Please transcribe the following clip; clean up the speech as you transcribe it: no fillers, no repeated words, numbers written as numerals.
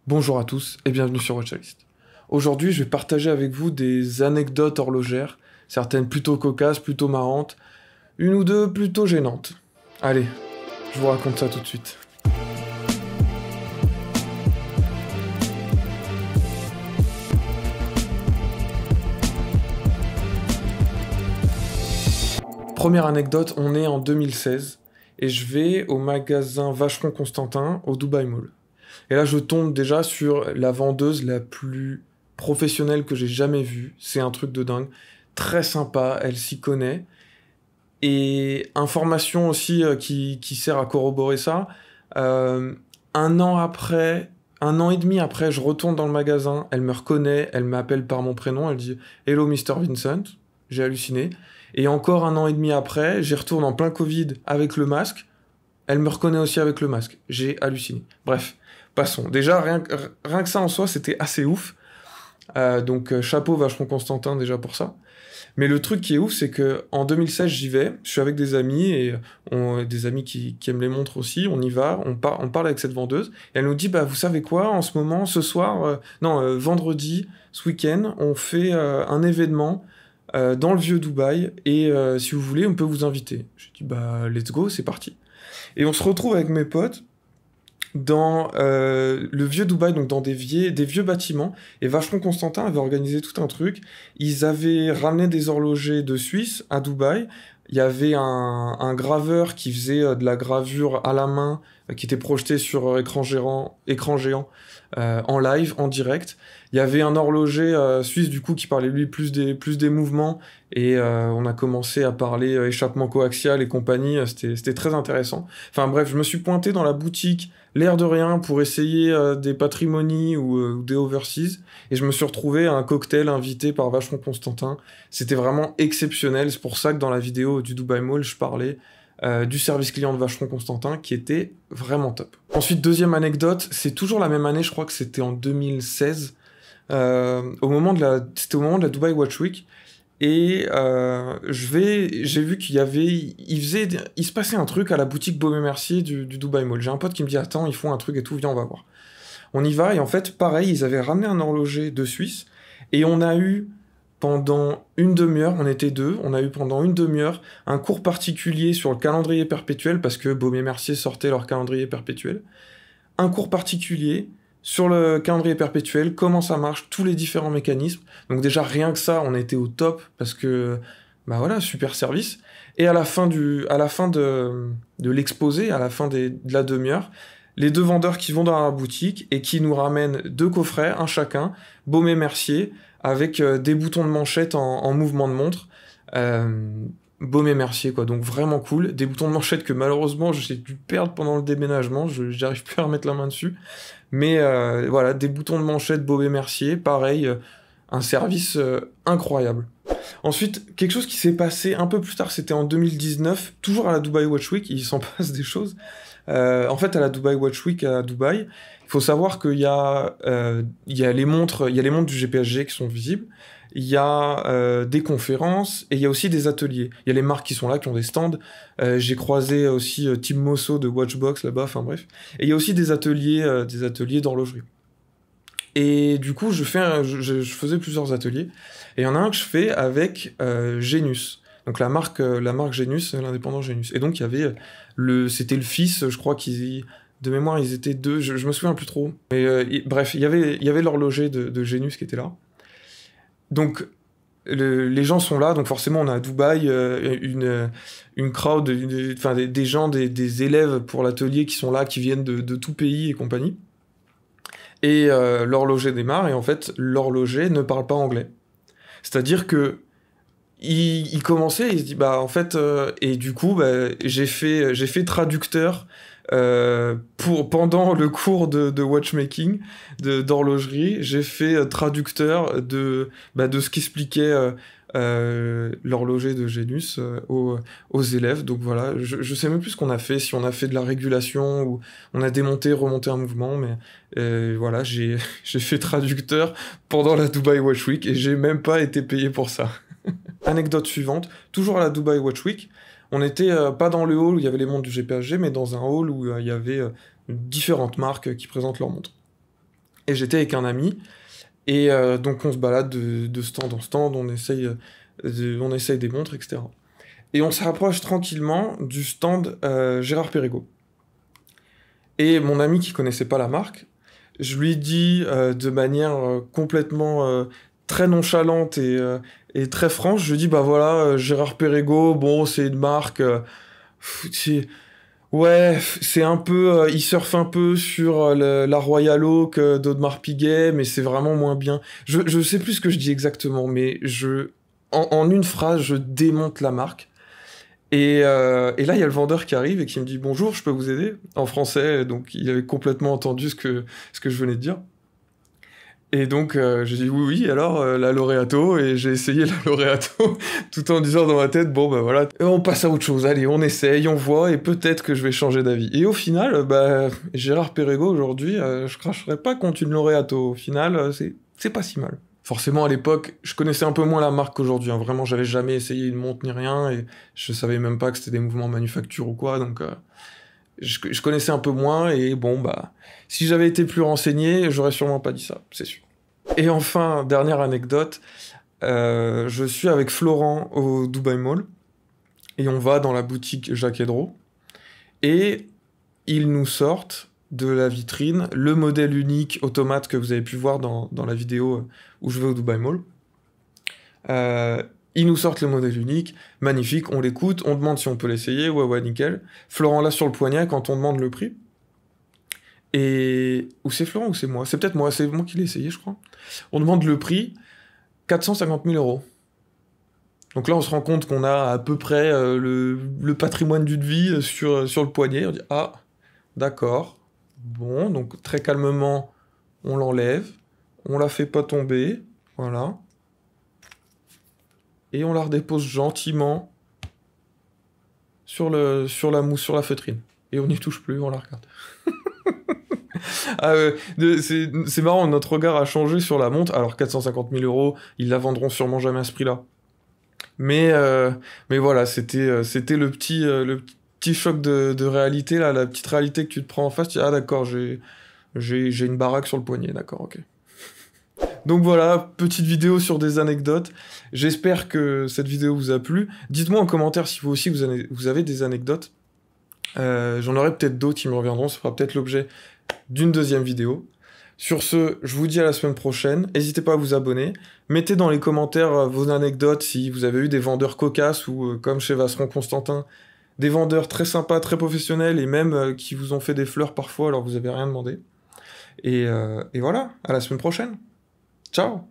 Bonjour à tous et bienvenue sur Watchlist. Aujourd'hui, je vais partager avec vous des anecdotes horlogères, certaines plutôt cocasses, plutôt marrantes, une ou deux plutôt gênantes. Allez, je vous raconte ça tout de suite. Première anecdote, on est en 2016 et je vais au magasin Vacheron Constantin au Dubai Mall. Et là, je tombe déjà sur la vendeuse la plus professionnelle que j'ai jamais vue. C'est un truc de dingue. Très sympa, elle s'y connaît. Et information aussi qui sert à corroborer ça. euh, un an après, un an et demi après, je retourne dans le magasin. Elle me reconnaît, elle m'appelle par mon prénom. Elle dit Hello, Mr. Vincent. J'ai halluciné. Et encore un an et demi après, j'y retourne en plein Covid avec le masque. Elle me reconnaît aussi avec le masque. J'ai halluciné. Bref, passons. Déjà, rien que ça en soi, c'était assez ouf. Donc, chapeau Vacheron Constantin déjà pour ça. Mais le truc qui est ouf, c'est que en 2016, j'y vais. Je suis avec des amis et des amis qui aiment les montres aussi. On y va, on parle avec cette vendeuse. Et elle nous dit, bah, vous savez quoi, en ce moment, ce soir, vendredi, ce week-end, on fait un événement dans le vieux Dubaï. Et si vous voulez, on peut vous inviter. Je dis, bah, let's go, c'est parti. Et on se retrouve avec mes potes dans le vieux Dubaï, donc dans des vieux bâtiments. Et Vacheron Constantin avait organisé tout un truc. Ils avaient ramené des horlogers de Suisse à Dubaï. Il y avait un graveur qui faisait de la gravure à la main, qui était projeté sur écran géant en live, en direct. Il y avait un horloger suisse du coup qui parlait lui plus des mouvements et on a commencé à parler échappement coaxial et compagnie. C'était très intéressant. Enfin bref, je me suis pointé dans la boutique l'air de rien pour essayer des patrimonies ou des overseas et je me suis retrouvé à un cocktail invité par Vacheron Constantin. C'était vraiment exceptionnel. C'est pour ça que dans la vidéo du Dubai Mall, je parlais du service client de Vacheron Constantin qui était vraiment top. Ensuite, deuxième anecdote, c'est toujours la même année, je crois que c'était en 2016, c'était au moment de la Dubai Watch Week, et j'ai vu il se passait un truc à la boutique Baume et Mercier du Dubai Mall. J'ai un pote qui me dit, attends, ils font un truc et tout, viens, on va voir. On y va, et en fait, pareil, ils avaient ramené un horloger de Suisse, et on a eu pendant une demi-heure, on était deux, on a eu pendant une demi-heure un cours particulier sur le calendrier perpétuel, parce que Baume et Mercier sortait leur calendrier perpétuel. Un cours particulier sur le calendrier perpétuel, comment ça marche, tous les différents mécanismes. Donc déjà, rien que ça, on était au top, parce que, bah voilà, super service. Et à la fin de l'exposé, à la fin de la demi-heure, les deux vendeurs qui vont dans la boutique et qui nous ramènent deux coffrets, un chacun, Baume et Mercier, avec des boutons de manchette en mouvement de montre. Euh, Baume et Mercier, quoi. Donc vraiment cool. Des boutons de manchette que malheureusement j'ai dû perdre pendant le déménagement. J'arrive plus à remettre la main dessus. Mais voilà, des boutons de manchette Baume et Mercier, pareil, un service incroyable. Ensuite, quelque chose qui s'est passé un peu plus tard, c'était en 2019, toujours à la Dubai Watch Week, il s'en passe des choses. En fait, à la Dubai Watch Week à Dubaï, il faut savoir il y a les montres du GPSG qui sont visibles, il y a des conférences et il y a aussi des ateliers. Il y a les marques qui sont là, qui ont des stands. J'ai croisé aussi Tim Mosso de Watchbox là-bas, enfin bref. Et il y a aussi des ateliers d'horlogerie. Et du coup, je faisais plusieurs ateliers. Et il y en a un que je fais avec Genius. Donc la marque Genius, l'indépendant Genius. Et donc il y avait c'était le fils, je crois de mémoire ils étaient deux, je me souviens plus trop. Mais bref, il y avait l'horloger de Genius qui était là. Donc les gens sont là, donc forcément on a à Dubaï une crowd, enfin des gens, des élèves pour l'atelier qui sont là, qui viennent de tout pays et compagnie. Et l'horloger démarre, et en fait, l'horloger ne parle pas anglais. C'est-à-dire que il commençait, il se dit, bah en fait, et du coup, bah, j'ai fait traducteur pendant le cours de watchmaking, d'horlogerie, j'ai fait traducteur de ce qu'expliquait l'horloger de Genius aux élèves. Donc voilà, je sais même plus ce qu'on a fait, si on a fait de la régulation ou on a démonté, remonté un mouvement, mais voilà, j'ai fait traducteur pendant la Dubai Watch Week et j'ai même pas été payé pour ça. Anecdote suivante, toujours à la Dubai Watch Week, on était pas dans le hall où il y avait les montres du GPSG, mais dans un hall où il y avait différentes marques qui présentent leurs montres. Et j'étais avec un ami, et donc on se balade de stand en stand, on essaye des montres, etc. Et on se rapproche tranquillement du stand Gérard Perregaux. Et mon ami qui connaissait pas la marque, je lui dis de manière complètement très nonchalante et très franche, je lui dis bah voilà, Gérard Perregaux, bon c'est une marque, c'est ouais, c'est un peu, il surfe un peu sur la Royal Oak d'Audemars Piguet, mais c'est vraiment moins bien. Je sais plus ce que je dis exactement, mais en une phrase, je démonte la marque. Et là, il y a le vendeur qui arrive et qui me dit bonjour, je peux vous aider en français. Donc, il avait complètement entendu ce que je venais de dire. Et donc, j'ai dit oui, oui, alors la Laureato, et j'ai essayé la Laureato, tout en disant dans ma tête, bon, bah voilà, on passe à autre chose, allez, on essaye, on voit, et peut-être que je vais changer d'avis. Et au final, bah, Gérard Perregaux, aujourd'hui, je cracherai pas contre une Laureato. Au final, c'est pas si mal. Forcément, à l'époque, je connaissais un peu moins la marque qu'aujourd'hui, hein. Vraiment, j'avais jamais essayé une montre ni rien, et je savais même pas que c'était des mouvements manufacture ou quoi, donc je connaissais un peu moins, et bon, bah, si j'avais été plus renseigné, j'aurais sûrement pas dit ça, c'est sûr. Et enfin, dernière anecdote, je suis avec Florent au Dubai Mall, et on va dans la boutique Jacques Hédro, et ils nous sortent de la vitrine le modèle unique automate que vous avez pu voir dans la vidéo où je vais au Dubai Mall. Ils nous sortent le modèle unique, magnifique, on l'écoute, on demande si on peut l'essayer, ouais, nickel. Florent l'a sur le poignet quand on demande le prix. Et... Ou c'est Florent ou c'est moi? C'est peut-être moi, c'est moi qui l'ai essayé, je crois. On demande le prix, 450 000 euros. Donc là, on se rend compte qu'on a à peu près le patrimoine d'une vie sur le poignet. On dit, ah, d'accord. Bon, donc très calmement, on l'enlève. On la fait pas tomber. Voilà. Et on la redépose gentiment sur la mousse, sur la feutrine. Et on n'y touche plus, on la regarde. Ah, c'est marrant, notre regard a changé sur la montre. Alors 450 000 euros, ils la vendront sûrement jamais à ce prix-là. Mais voilà, c'était le petit choc de réalité, là, la petite réalité que tu te prends en face. Tu dis, ah d'accord, j'ai une baraque sur le poignet, d'accord, ok. Donc voilà, petite vidéo sur des anecdotes. J'espère que cette vidéo vous a plu. Dites-moi en commentaire si vous aussi vous avez des anecdotes. J'en aurai peut-être d'autres qui me reviendront, ça fera peut-être l'objet d'une deuxième vidéo. Sur ce, je vous dis à la semaine prochaine. N'hésitez pas à vous abonner. Mettez dans les commentaires vos anecdotes si vous avez eu des vendeurs cocasses ou, comme chez Vacheron Constantin, des vendeurs très sympas, très professionnels et même qui vous ont fait des fleurs parfois alors que vous n'avez rien demandé. Et voilà, à la semaine prochaine. Ciao!